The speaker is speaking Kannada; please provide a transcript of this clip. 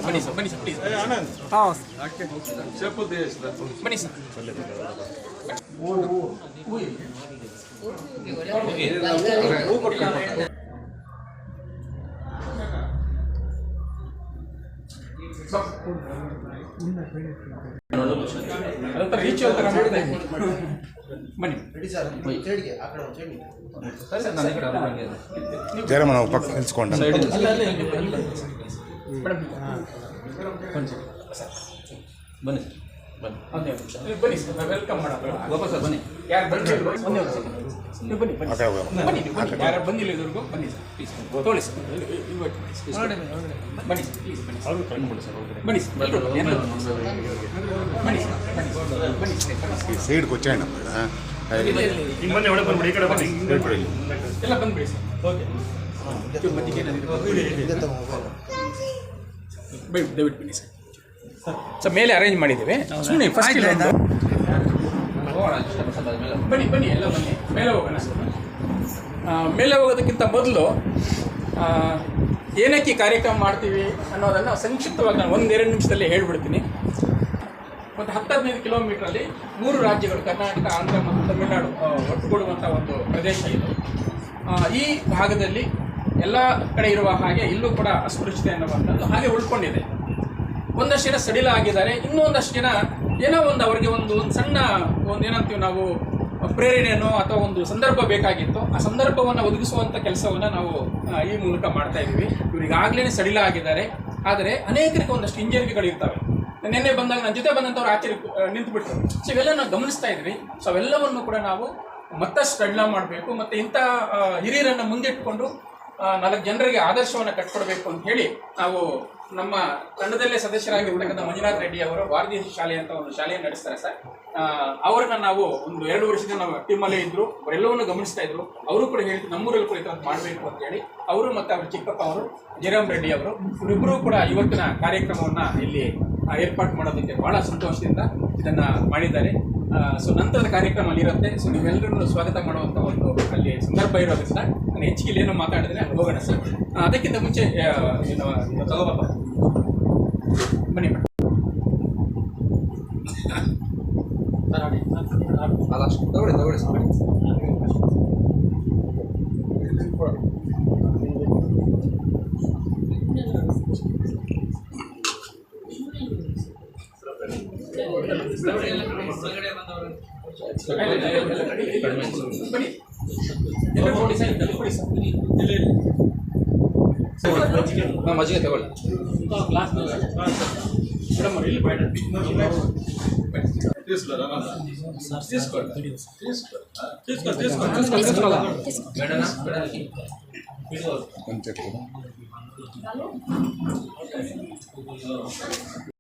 ಬನ್ನಿ ಸರ್ ಪ್ಲೀಸ್. ಹಾಂ ಬನ್ನಿ ಸರ್. ಅದೊಂಥರ ರೀಚುವಲ್ ಥರ ಮಾಡ್ತಾ ಇದ್ದೀನಿ. ಬನ್ನಿ ಜಯರಾಮ ನಾವು ಪಕ್ಕ ನಿಲ್ಸ್ಕೊಂಡ ಬನ್ನಿ ಬನ್ನಿ ಸರ್, ವೆಲ್ಕಮ್ ಮಾಡೋಣ. ವಾಪಸ್ ಬನ್ನಿ. ಯಾರು ಬಂದಿಲ್ಲ ಒಂದೇ ಒಂದು ಸೆಕೆಂಡ್ ನೀವು ಬನ್ನಿ ಬನ್ನಿ ಯಾರು ಬಂದಿಲ್ಲ ಇದ್ರಿಗೂ ಬನ್ನಿ ಸರ್ ಪ್ಲೀಸ್ ತೋಳಿ ಸರ್ ಬನ್ನಿ ಸರ್ ಪ್ಲೀಸ್ ಬನ್ನಿ ಅವರು ಕಂಡುಬಿಡಿ ಸರ್ ಬನ್ನಿ ಸರ್ ಬನ್ನಿ ಬನ್ನಿ ಸೈಡ್ ಕೊಚ್ಚೋಣ ಬನ್ನಿ ಒಳಗೆ ಬಂದ್ಬಿಡಿ ಈ ಕಡೆ ಬನ್ನಿ ಎಲ್ಲ ಬಂದ್ಬಿಡಿ ಸರ್. ಓಕೆ ಮತ್ತಿಗೆ ದಯವಿಟ್ಟು ಬನ್ನಿ ಸರ್. ಸರ್ ಮೇಲೆ ಅರೇಂಜ್ ಮಾಡಿದ್ದೀವಿ ಸುಮ್ಮನೆ ಫಸ್ಟ್ ಬನ್ನಿ ಬನ್ನಿ ಎಲ್ಲ ಬನ್ನಿ ಮೇಲೆ ಹೋಗೋಣ ಸರ್. ಮೇಲೆ ಹೋಗೋದಕ್ಕಿಂತ ಮೊದಲು ಏನಕ್ಕೆ ಈ ಕಾರ್ಯಕ್ರಮ ಮಾಡ್ತೀವಿ ಅನ್ನೋದನ್ನು ಸಂಕ್ಷಿಪ್ತವಾಗಿ ನಾನು 1-2 ನಿಮಿಷದಲ್ಲಿ ಹೇಳ್ಬಿಡ್ತೀನಿ. ಒಂದು 10-15 ಕಿಲೋಮೀಟ್ರಲ್ಲಿ 3 ರಾಜ್ಯಗಳು ಕರ್ನಾಟಕ, ಆಂಧ್ರ ಮತ್ತು ತಮಿಳುನಾಡು ಒಟ್ಟುಗೂಡುವಂಥ ಒಂದು ಪ್ರದೇಶ ಇದು. ಈ ಭಾಗದಲ್ಲಿ ಎಲ್ಲ ಕಡೆ ಇರುವ ಹಾಗೆ ಇಲ್ಲೂ ಕೂಡ ಅಸ್ಪೃಶ್ಯತೆ ಅನ್ನುವಂಥದ್ದು ಹಾಗೆ ಉಳ್ಕೊಂಡಿದೆ. ಒಂದಷ್ಟು ಜನ ಸಡಿಲ ಆಗಿದ್ದಾರೆ, ಇನ್ನೂ ಒಂದಷ್ಟು ಜನ ಏನೋ ಒಂದು ಅವರಿಗೆ ಒಂದು ಸಣ್ಣ ಒಂದು ಏನಂತೀವಿ ನಾವು ಪ್ರೇರಣೆಯೋ ಅಥವಾ ಒಂದು ಸಂದರ್ಭ ಬೇಕಾಗಿತ್ತು, ಆ ಸಂದರ್ಭವನ್ನು ಒದಗಿಸುವಂಥ ಕೆಲಸವನ್ನು ನಾವು ಈ ಮೂಲಕ ಮಾಡ್ತಾ ಇದ್ದೀವಿ. ಇವರಿಗಾಗಲೇ ಸಡಿಲ ಆಗಿದ್ದಾರೆ, ಆದರೆ ಅನೇಕರಿಗೆ ಒಂದಷ್ಟು ಹಿಂಜರಿಕೆಗಳಿರ್ತವೆ. ನಿನ್ನೆ ಬಂದಾಗ ನನ್ನ ಜೊತೆ ಬಂದಂಥವ್ರು ಆಚೆ ನಿಂತುಬಿಟ್ಟು ಸೊ ಇವೆಲ್ಲ ನಾವು ಗಮನಿಸ್ತಾ ಇದ್ವಿ. ಸೊ ಅವೆಲ್ಲವನ್ನು ಕೂಡ ನಾವು ಮತ್ತಷ್ಟು ಸಡಿಲ ಮಾಡಬೇಕು ಮತ್ತು ಇಂಥ ಹಿರಿಯರನ್ನು ಮುಂದಿಟ್ಕೊಂಡು 4 ಜನರಿಗೆ ಆದರ್ಶವನ್ನು ಕಟ್ಕೊಡ್ಬೇಕು ಅಂತ ಹೇಳಿ ನಾವು ನಮ್ಮ ತಂಡದಲ್ಲೇ ಸದಸ್ಯರಾಗಿರ್ತಕ್ಕಂಥ ಮಂಜುನಾಥ್ ರೆಡ್ಡಿ ಅವರು ಭಾರತೀಯ ಶಾಲೆ ಅಂತ ಒಂದು ಶಾಲೆಯನ್ನು ನಡೆಸ್ತಾರೆ ಸರ್. ಅವ್ರನ್ನ ನಾವು ಒಂದು 2 ವರ್ಷದಿಂದ ನಾವು ಟೀಮಲ್ಲೇ ಇದ್ದರು, ಅವರೆಲ್ಲವನ್ನು ಗಮನಿಸ್ತಾ ಇದ್ರು. ಅವರು ಕೂಡ ಹೇಳಿದ್ರು ನಮ್ಮೂರಲ್ಲಿ ಕೂಡ ಇದನ್ನು ಮಾಡಬೇಕು ಅಂತ ಹೇಳಿ. ಅವರು ಮತ್ತು ಅವ್ರ ಚಿಕ್ಕಪ್ಪ ಅವರು ಜಯರಾಮ್ ರೆಡ್ಡಿ ಅವರು ಇವರಿಬ್ಬರೂ ಕೂಡ ಇವತ್ತಿನ ಕಾರ್ಯಕ್ರಮವನ್ನು ಇಲ್ಲಿ ಏರ್ಪಾಡು ಮಾಡೋದಕ್ಕೆ ಭಾಳ ಸಂತೋಷದಿಂದ ಇದನ್ನು ಮಾಡಿದ್ದಾರೆ. ಸೊ ನಂತರದ ಕಾರ್ಯಕ್ರಮ ಅಲ್ಲಿರುತ್ತೆ. ಸೊ ನೀವೆಲ್ಲರೂ ಸ್ವಾಗತ ಮಾಡುವಂಥ ಒಂದು ಅಲ್ಲಿ ಸಂದರ್ಭ ಇರೋದ್ರಿಂದ ನಾನು ಹೆಚ್ಚಿಗೆ ಇಲ್ಲೇನೋ ಮಾತಾಡಿದ್ರೆ ಹೋಗೋಣ ಸರ್. ಅದಕ್ಕಿಂತ ಮುಂಚೆ ತಗೋಬಪ್ಪ ಬನ್ನಿ ಮೇಡಮ್. ತಗೊಳ್ಳಿ ಸರ್ ಮಜ್ಜಿಗೆ ತಗೊಳ್ಳಿ ಕೊಂಚ